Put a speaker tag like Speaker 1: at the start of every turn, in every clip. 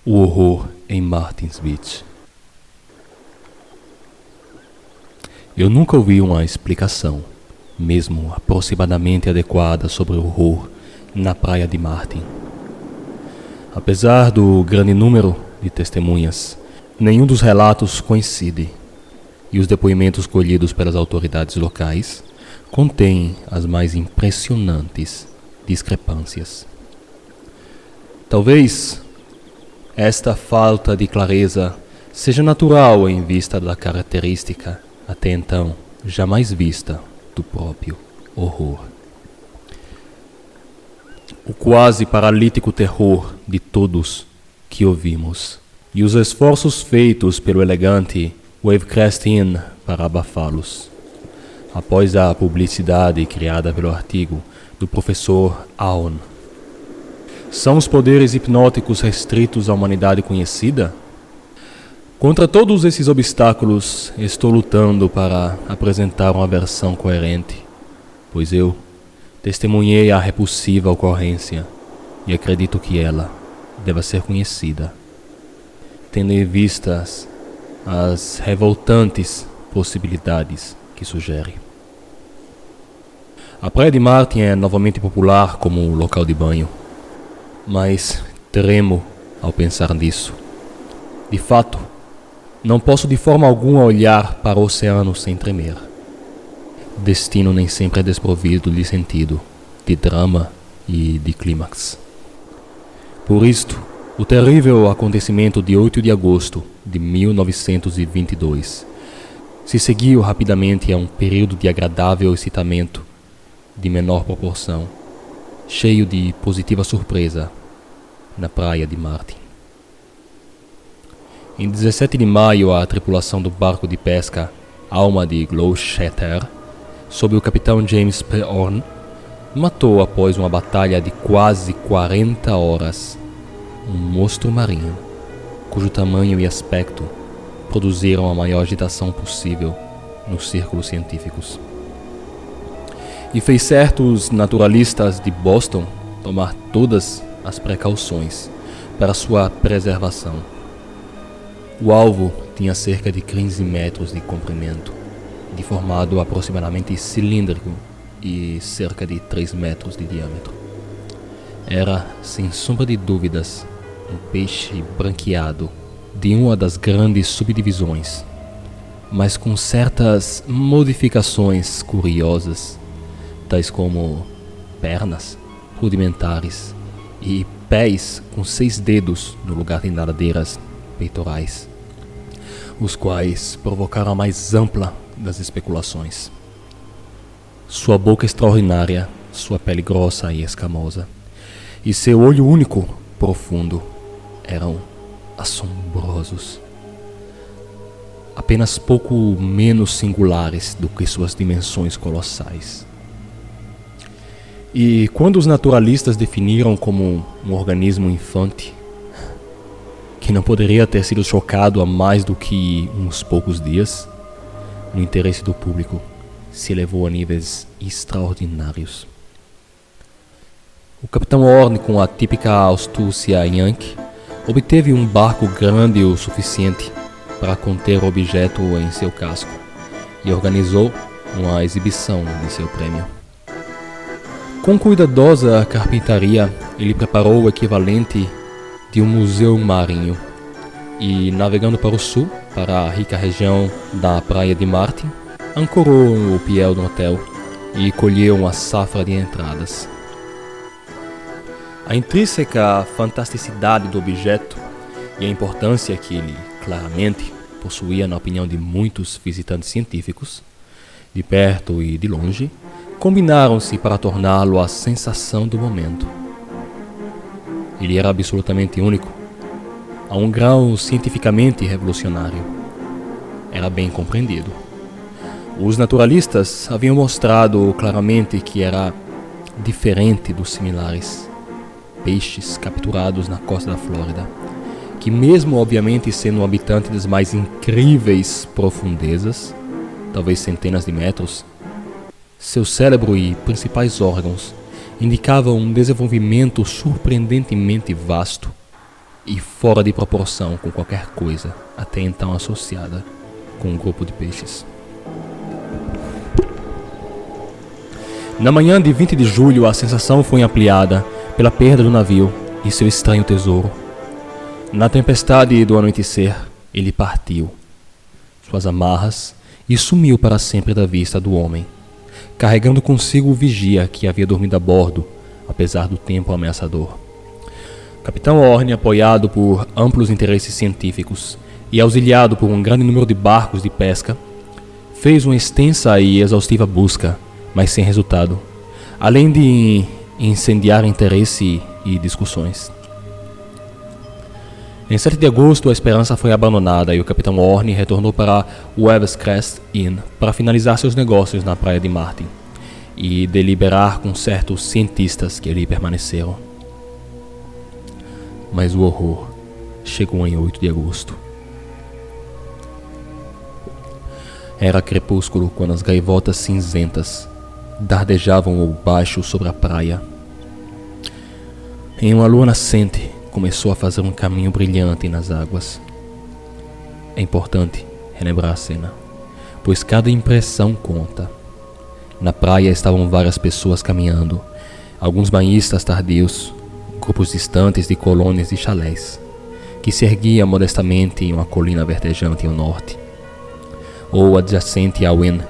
Speaker 1: O horror em Martins Beach. Eu nunca ouvi uma explicação, mesmo aproximadamente adequada, sobre o horror na praia de Martin. Apesar do grande número de testemunhas, nenhum dos relatos coincide, e os depoimentos colhidos pelas autoridades locais contêm as mais impressionantes discrepâncias. Talvez esta falta de clareza seja natural em vista da característica, até então, jamais vista do próprio horror. O quase paralítico terror de todos que ouvimos, e os esforços feitos pelo elegante Wavecrest Inn para abafá-los. Após a publicidade criada pelo artigo do professor Aon. São os poderes hipnóticos restritos à humanidade conhecida? Contra todos esses obstáculos, estou lutando para apresentar uma versão coerente, pois eu testemunhei a repulsiva ocorrência e acredito que ela deva ser conhecida, tendo em vista as revoltantes possibilidades que sugere. A Praia de Martin é novamente popular como local de banho, mas tremo ao pensar nisso. De fato, não posso de forma alguma olhar para o oceano sem tremer. Destino nem sempre é desprovido de sentido, de drama e de clímax. Por isto, o terrível acontecimento de 8 de agosto de 1922 se seguiu rapidamente a um período de agradável excitamento de menor proporção, cheio de positiva surpresa na praia de Martin. Em 17 de maio, a tripulação do barco de pesca Alma de Gloucester, sob o capitão James P. Horn, matou após uma batalha de quase 40 horas um monstro marinho, cujo tamanho e aspecto produziram a maior agitação possível nos círculos científicos. E fez certos naturalistas de Boston tomar todas as precauções para sua preservação. O alvo tinha cerca de 15 metros de comprimento, de formato aproximadamente cilíndrico e cerca de 3 metros de diâmetro. Era, sem sombra de dúvidas, um peixe branqueado de uma das grandes subdivisões, mas com certas modificações curiosas, tais como pernas rudimentares e pés com 6 dedos no lugar de nadadeiras peitorais, os quais provocaram a mais ampla das especulações. Sua boca extraordinária, sua pele grossa e escamosa, e seu olho único, profundo, eram assombrosos, apenas pouco menos singulares do que suas dimensões colossais. E quando os naturalistas definiram como um organismo infante, que não poderia ter sido chocado há mais do que uns poucos dias, no interesse do público se elevou a níveis extraordinários. O capitão Horn, com a típica astúcia Yankee, obteve um barco grande o suficiente para conter o objeto em seu casco e organizou uma exibição de seu prêmio. Com cuidadosa carpintaria, ele preparou o equivalente de um museu marinho e, navegando para o sul, para a rica região da praia de Martin, ancorou o piel do hotel e colheu uma safra de entradas. A intrínseca fantasticidade do objeto e a importância que ele claramente possuía na opinião de muitos visitantes científicos, de perto e de longe, combinaram-se para torná-lo a sensação do momento. Ele era absolutamente único, a um grau cientificamente revolucionário. Era bem compreendido. Os naturalistas haviam mostrado claramente que era diferente dos similares peixes capturados na costa da Flórida, que mesmo obviamente sendo um habitante das mais incríveis profundezas, talvez centenas de metros, seu cérebro e principais órgãos indicavam um desenvolvimento surpreendentemente vasto e fora de proporção com qualquer coisa até então associada com um grupo de peixes. Na manhã de 20 de julho, a sensação foi ampliada pela perda do navio e seu estranho tesouro. Na tempestade do anoitecer, ele partiu suas amarras e sumiu para sempre da vista do homem, carregando consigo o vigia que havia dormido a bordo, apesar do tempo ameaçador. Capitão Horn, apoiado por amplos interesses científicos e auxiliado por um grande número de barcos de pesca, fez uma extensa e exaustiva busca, mas sem resultado, além de incendiar interesse e discussões. Em 7 de agosto, a esperança foi abandonada e o Capitão Horn retornou para Webb's Crest Inn para finalizar seus negócios na praia de Martin e deliberar com certos cientistas que ali permaneceram. Mas o horror chegou em 8 de agosto. Era crepúsculo quando as gaivotas cinzentas dardejavam baixo sobre a praia. Em uma lua nascente, começou a fazer um caminho brilhante nas águas. É importante relembrar a cena, pois cada impressão conta. Na praia estavam várias pessoas caminhando, alguns banhistas tardios, grupos distantes de colônias e chalés, que se erguiam modestamente em uma colina verdejante ao norte, ou adjacente ao Inn,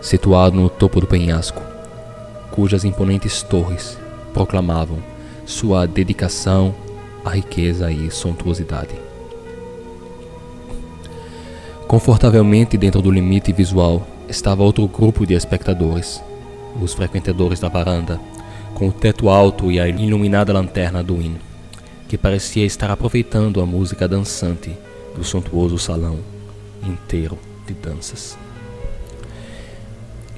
Speaker 1: situado no topo do penhasco, cujas imponentes torres proclamavam sua dedicação à riqueza e suntuosidade. Confortavelmente dentro do limite visual estava outro grupo de espectadores, os frequentadores da varanda, com o teto alto e a iluminada lanterna do Inn, que parecia estar aproveitando a música dançante do suntuoso salão inteiro de danças.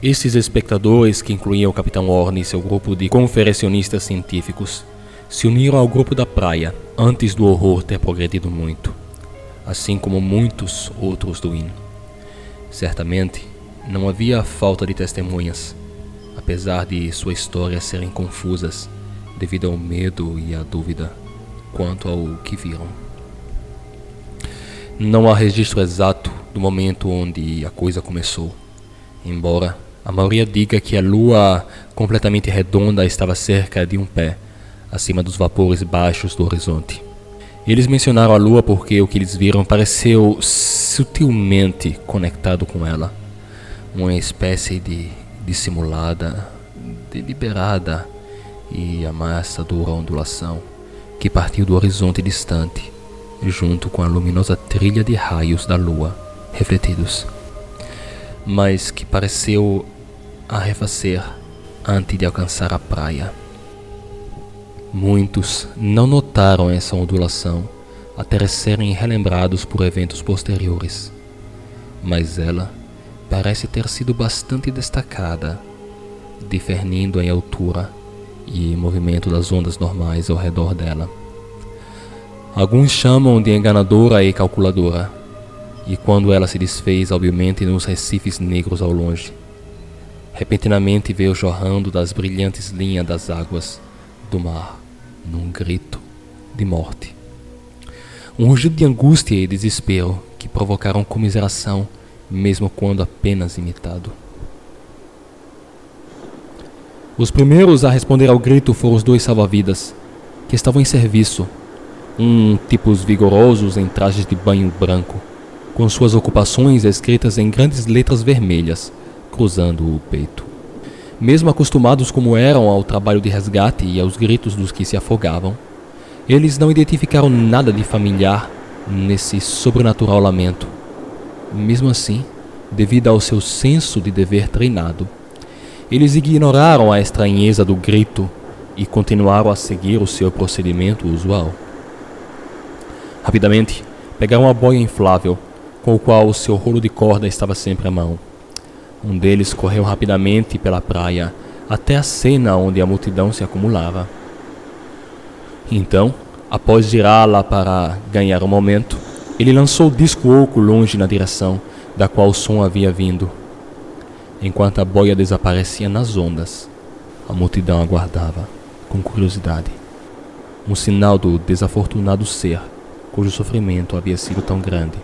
Speaker 1: Esses espectadores, que incluíam o Capitão Horn e seu grupo de conferencionistas científicos, se uniram ao grupo da praia antes do horror ter progredido muito, assim como muitos outros do Inn. Certamente, não havia falta de testemunhas, apesar de sua história serem confusas devido ao medo e à dúvida quanto ao que viram. Não há registro exato do momento onde a coisa começou, embora a maioria diga que a lua completamente redonda estava cerca de um pé acima dos vapores baixos do horizonte. Eles mencionaram a lua porque o que eles viram pareceu sutilmente conectado com ela, uma espécie de dissimulada, deliberada e amassadora ondulação que partiu do horizonte distante, junto com a luminosa trilha de raios da lua refletidos, mas que pareceu arrefecer antes de alcançar a praia. Muitos não notaram essa ondulação até serem relembrados por eventos posteriores, mas ela parece ter sido bastante destacada, diferindo em altura e movimento das ondas normais ao redor dela. Alguns chamam de enganadora e calculadora, e quando ela se desfez obviamente nos recifes negros ao longe, repentinamente veio jorrando das brilhantes linhas das águas do mar num grito de morte. Um rugido de angústia e desespero que provocaram comiseração, mesmo quando apenas imitado. Os primeiros a responder ao grito foram os 2 salva-vidas, que estavam em serviço, tipos vigorosos em trajes de banho branco, com suas ocupações escritas em grandes letras vermelhas, cruzando o peito. Mesmo acostumados como eram ao trabalho de resgate e aos gritos dos que se afogavam, eles não identificaram nada de familiar nesse sobrenatural lamento. Mesmo assim, devido ao seu senso de dever treinado, eles ignoraram a estranheza do grito e continuaram a seguir o seu procedimento usual. Rapidamente, pegaram uma boia inflável, com o qual o seu rolo de corda estava sempre à mão. Um deles correu rapidamente pela praia até a cena onde a multidão se acumulava. Então, após girá-la para ganhar um momento, ele lançou o disco oco longe na direção da qual o som havia vindo. Enquanto a boia desaparecia nas ondas, a multidão aguardava, com curiosidade, um sinal do desafortunado ser cujo sofrimento havia sido tão grande,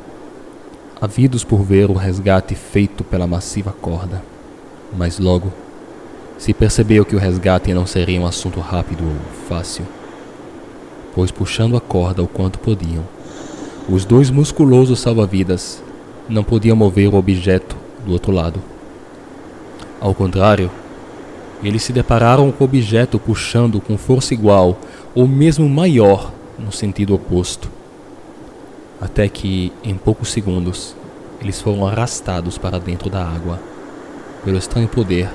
Speaker 1: ávidos por ver o resgate feito pela massiva corda. Mas logo se percebeu que o resgate não seria um assunto rápido ou fácil, pois puxando a corda o quanto podiam, os dois musculosos salva-vidas não podiam mover o objeto do outro lado. Ao contrário, eles se depararam com o objeto puxando com força igual ou mesmo maior no sentido oposto, até que, em poucos segundos, eles foram arrastados para dentro da água pelo estranho poder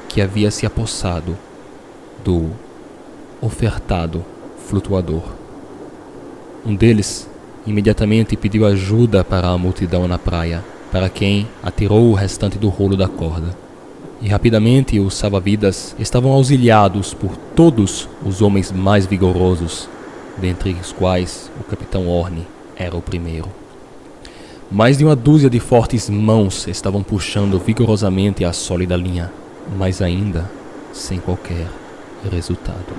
Speaker 1: que havia se apossado do ofertado flutuador. Um deles imediatamente pediu ajuda para a multidão na praia, para quem atirou o restante do rolo da corda. E rapidamente os salva-vidas estavam auxiliados por todos os homens mais vigorosos, dentre os quais o capitão Orne era o primeiro. Mais de uma dúzia de fortes mãos estavam puxando vigorosamente a sólida linha, mas ainda sem qualquer resultado.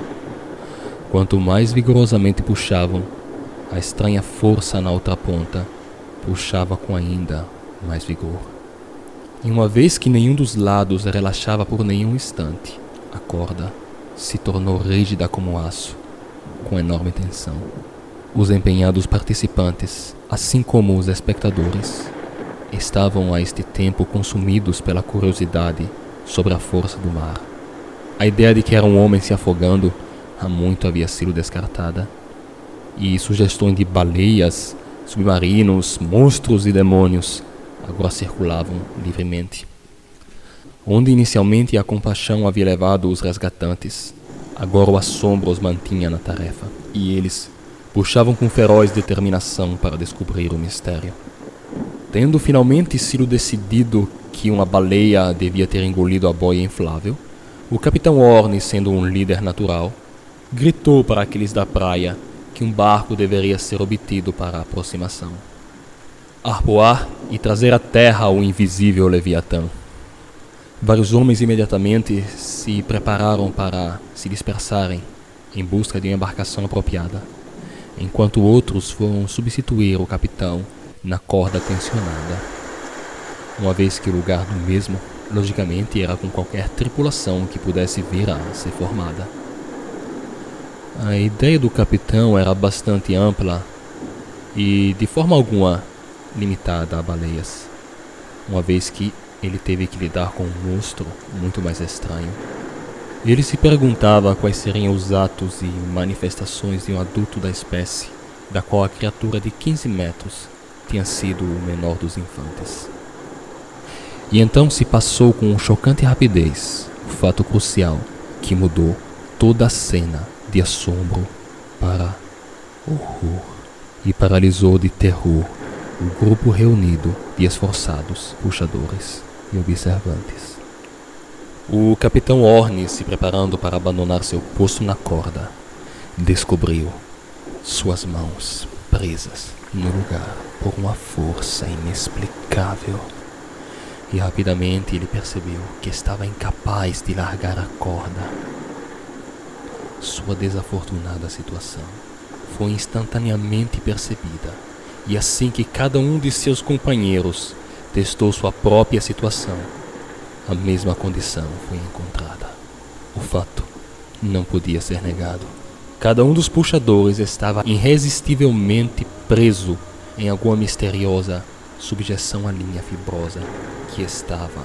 Speaker 1: Quanto mais vigorosamente puxavam, a estranha força na outra ponta puxava com ainda mais vigor. E uma vez que nenhum dos lados relaxava por nenhum instante, a corda se tornou rígida como aço, com enorme tensão. Os empenhados participantes, assim como os espectadores, estavam a este tempo consumidos pela curiosidade sobre a força do mar. A ideia de que era um homem se afogando há muito havia sido descartada, e sugestões de baleias, submarinos, monstros e demônios agora circulavam livremente. Onde inicialmente a compaixão havia levado os resgatantes, agora o assombro os mantinha na tarefa, e eles puxavam com feroz determinação para descobrir o mistério. Tendo finalmente sido decidido que uma baleia devia ter engolido a boia inflável, o capitão Orne, sendo um líder natural, gritou para aqueles da praia que um barco deveria ser obtido para a aproximação. Arpoar e trazer à terra o invisível Leviatã. Vários homens imediatamente se prepararam para se dispersarem em busca de uma embarcação apropriada, enquanto outros foram substituir o capitão na corda tensionada, uma vez que o lugar do mesmo, logicamente, era com qualquer tripulação que pudesse vir a ser formada. A ideia do capitão era bastante ampla e, de forma alguma, limitada a baleias, uma vez que ele teve que lidar com um monstro muito mais estranho. Ele se perguntava quais seriam os atos e manifestações de um adulto da espécie, da qual a criatura de 15 metros tinha sido o menor dos infantes. E então se passou com chocante rapidez o fato crucial que mudou toda a cena de assombro para horror e paralisou de terror o grupo reunido de esforçados puxadores e observantes. O capitão Orne, se preparando para abandonar seu posto na corda, descobriu suas mãos presas no lugar por uma força inexplicável. E rapidamente ele percebeu que estava incapaz de largar a corda. Sua desafortunada situação foi instantaneamente percebida, e assim que cada um de seus companheiros testou sua própria situação, a mesma condição foi encontrada. O fato não podia ser negado. Cada um dos puxadores estava irresistivelmente preso em alguma misteriosa subjeção à linha fibrosa que estava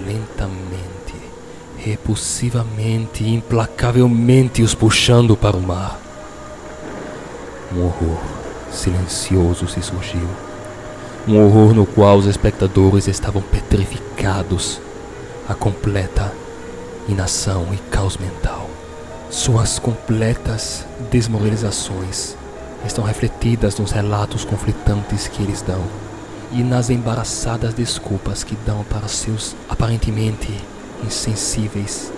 Speaker 1: lentamente, repulsivamente e implacavelmente os puxando para o mar. Um horror silencioso se surgiu. Um horror no qual os espectadores estavam petrificados. A completa inação e caos mental. Suas completas desmoralizações estão refletidas nos relatos conflitantes que eles dão e nas embaraçadas desculpas que dão para seus aparentemente insensíveis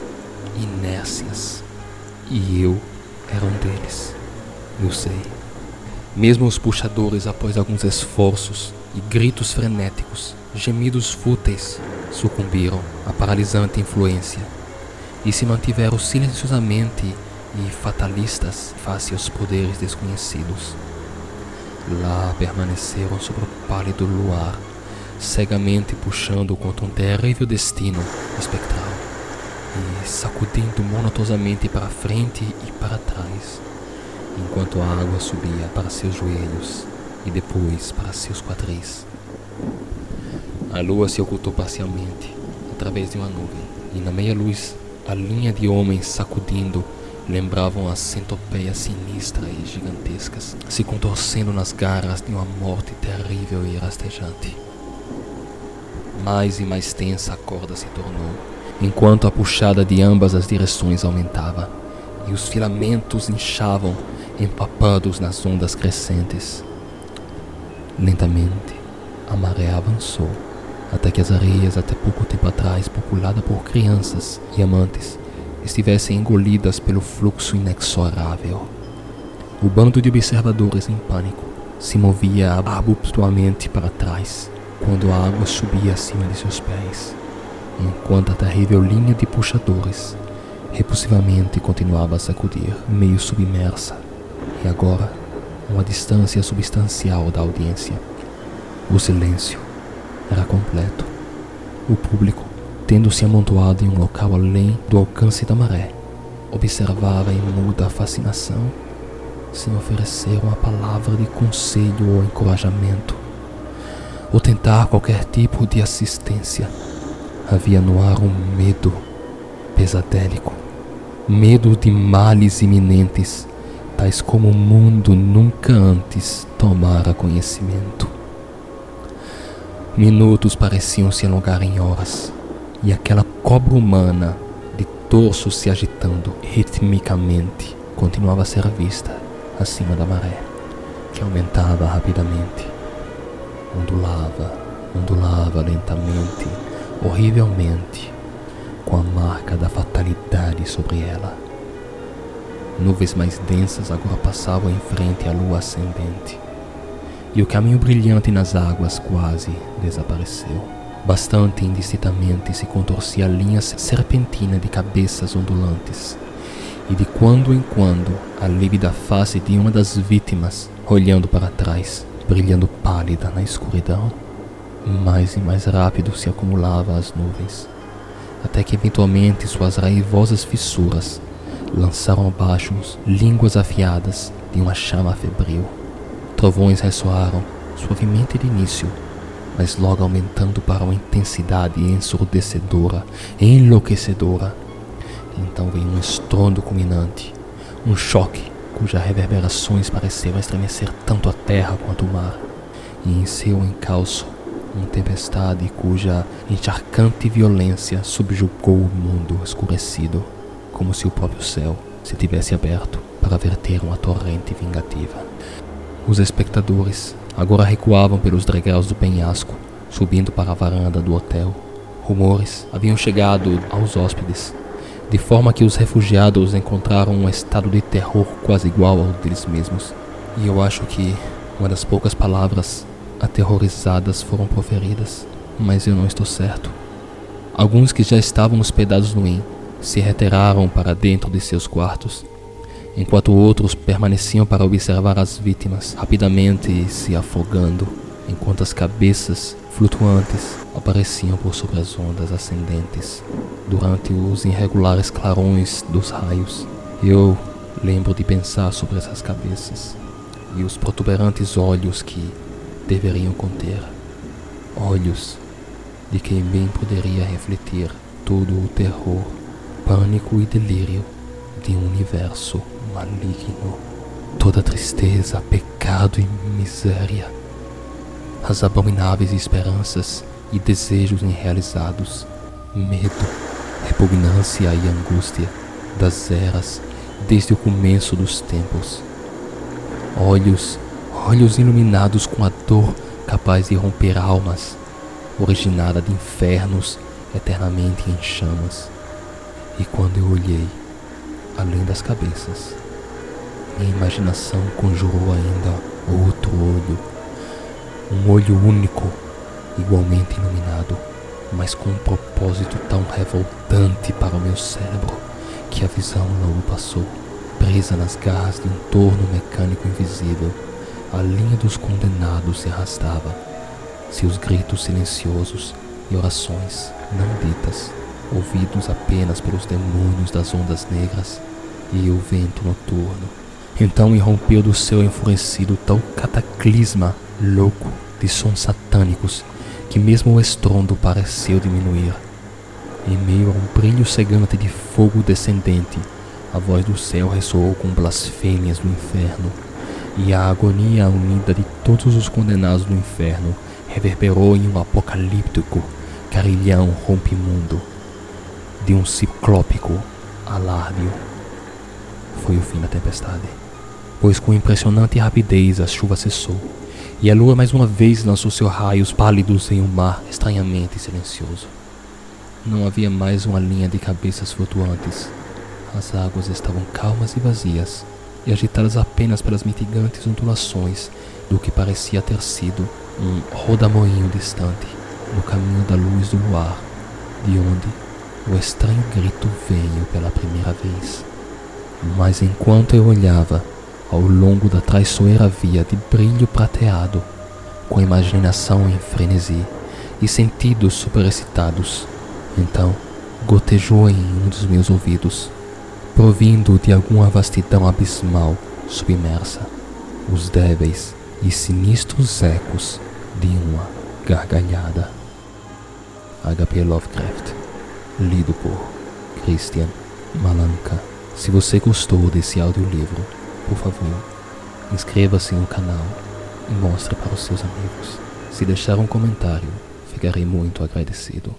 Speaker 1: inércias. E eu era um deles, eu sei. Mesmo os puxadores, após alguns esforços e gritos frenéticos, gemidos fúteis, sucumbiram à paralisante influência e se mantiveram silenciosamente e fatalistas face aos poderes desconhecidos. Lá permaneceram sobre o pálido luar, cegamente puxando contra um terrível destino espectral e sacudindo monotosamente para frente e para trás, enquanto a água subia para seus joelhos e depois para seus quadris. A lua se ocultou parcialmente através de uma nuvem, e na meia-luz a linha de homens sacudindo lembravam as centopeias sinistras e gigantescas, se contorcendo nas garras de uma morte terrível e rastejante. Mais e mais tensa a corda se tornou, enquanto a puxada de ambas as direções aumentava, e os filamentos inchavam, empapados nas ondas crescentes. Lentamente, a maré avançou, até que as areias até pouco tempo atrás populadas por crianças e amantes estivessem engolidas pelo fluxo inexorável. O bando de observadores em pânico se movia abruptamente para trás quando a água subia acima de seus pés, enquanto a terrível linha de puxadores repulsivamente continuava a sacudir, meio submersa, e agora a uma distância substancial da audiência. O silêncio era completo. O público, tendo se amontoado em um local além do alcance da maré, observava em muda fascinação, sem oferecer uma palavra de conselho ou encorajamento, ou tentar qualquer tipo de assistência. Havia no ar um medo pesadélico, medo de males iminentes, tais como o mundo nunca antes tomara conhecimento. Minutos pareciam se alongar em horas, e aquela cobra humana, de torso se agitando ritmicamente, continuava a ser vista acima da maré, que aumentava rapidamente. Ondulava lentamente, horrivelmente, com a marca da fatalidade sobre ela. Nuvens mais densas agora passavam em frente à lua ascendente, e o caminho brilhante nas águas quase desapareceu. Bastante indistintamente se contorcia a linha serpentina de cabeças ondulantes, e de quando em quando a lívida face de uma das vítimas, olhando para trás, brilhando pálida na escuridão. Mais e mais rápido se acumulava as nuvens, até que eventualmente suas raivosas fissuras lançaram abaixo línguas afiadas de uma chama febril. Trovões ressoaram suavemente de início, mas logo aumentando para uma intensidade ensurdecedora e enlouquecedora. Então veio um estrondo culminante, um choque cujas reverberações pareceram estremecer tanto a terra quanto o mar, e em seu encalço uma tempestade cuja encharcante violência subjugou o mundo escurecido, como se o próprio céu se tivesse aberto para verter uma torrente vingativa. Os espectadores agora recuavam pelos degraus do penhasco, subindo para a varanda do hotel. Rumores haviam chegado aos hóspedes, de forma que os refugiados encontraram um estado de terror quase igual ao deles mesmos. E eu acho que uma das poucas palavras aterrorizadas foram proferidas, mas eu não estou certo. Alguns que já estavam hospedados no inn se retiraram para dentro de seus quartos, enquanto outros permaneciam para observar as vítimas rapidamente se afogando, enquanto as cabeças flutuantes apareciam por sobre as ondas ascendentes durante os irregulares clarões dos raios. Eu lembro de pensar sobre essas cabeças e os protuberantes olhos que deveriam conter, olhos de quem bem poderia refletir todo o terror, pânico e delírio de um universo maligno, toda tristeza, pecado e miséria, as abomináveis esperanças e desejos irrealizados, medo, repugnância e angústia das eras desde o começo dos tempos. Olhos iluminados com a dor capaz de romper almas, originada de infernos eternamente em chamas. E quando eu olhei além das cabeças, minha imaginação conjurou ainda outro olho, um olho único, igualmente iluminado, mas com um propósito tão revoltante para o meu cérebro que a visão logo passou, presa nas garras de um torno mecânico invisível A linha dos condenados se arrastava, seus gritos silenciosos e orações não ditas, ouvidos apenas pelos demônios das ondas negras e o vento noturno. Então irrompeu do céu enfurecido tal cataclisma louco de sons satânicos que mesmo o estrondo pareceu diminuir. Em meio a um brilho cegante de fogo descendente, a voz do céu ressoou com blasfêmias do inferno, e a agonia unida de todos os condenados do inferno reverberou em um apocalíptico carrilhão rompimundo de um ciclópico alárbio. Foi o fim da tempestade, pois com impressionante rapidez a chuva cessou, e a lua mais uma vez lançou seus raios pálidos em um mar estranhamente silencioso. Não havia mais uma linha de cabeças flutuantes. As águas estavam calmas e vazias, e agitadas apenas pelas mitigantes ondulações do que parecia ter sido um rodamoinho distante, no caminho da luz do luar, de onde o estranho grito veio pela primeira vez. Mas enquanto eu olhava, ao longo da traiçoeira via de brilho prateado, com a imaginação em frenesi e sentidos superexcitados, então gotejou em um dos meus ouvidos, provindo de alguma vastidão abismal submersa, os débeis e sinistros ecos de uma gargalhada. H.P. Lovecraft, lido por Christian Malanka. Se você gostou desse audiolivro, por favor, inscreva-se no canal e mostre para os seus amigos. Se deixar um comentário, ficarei muito agradecido.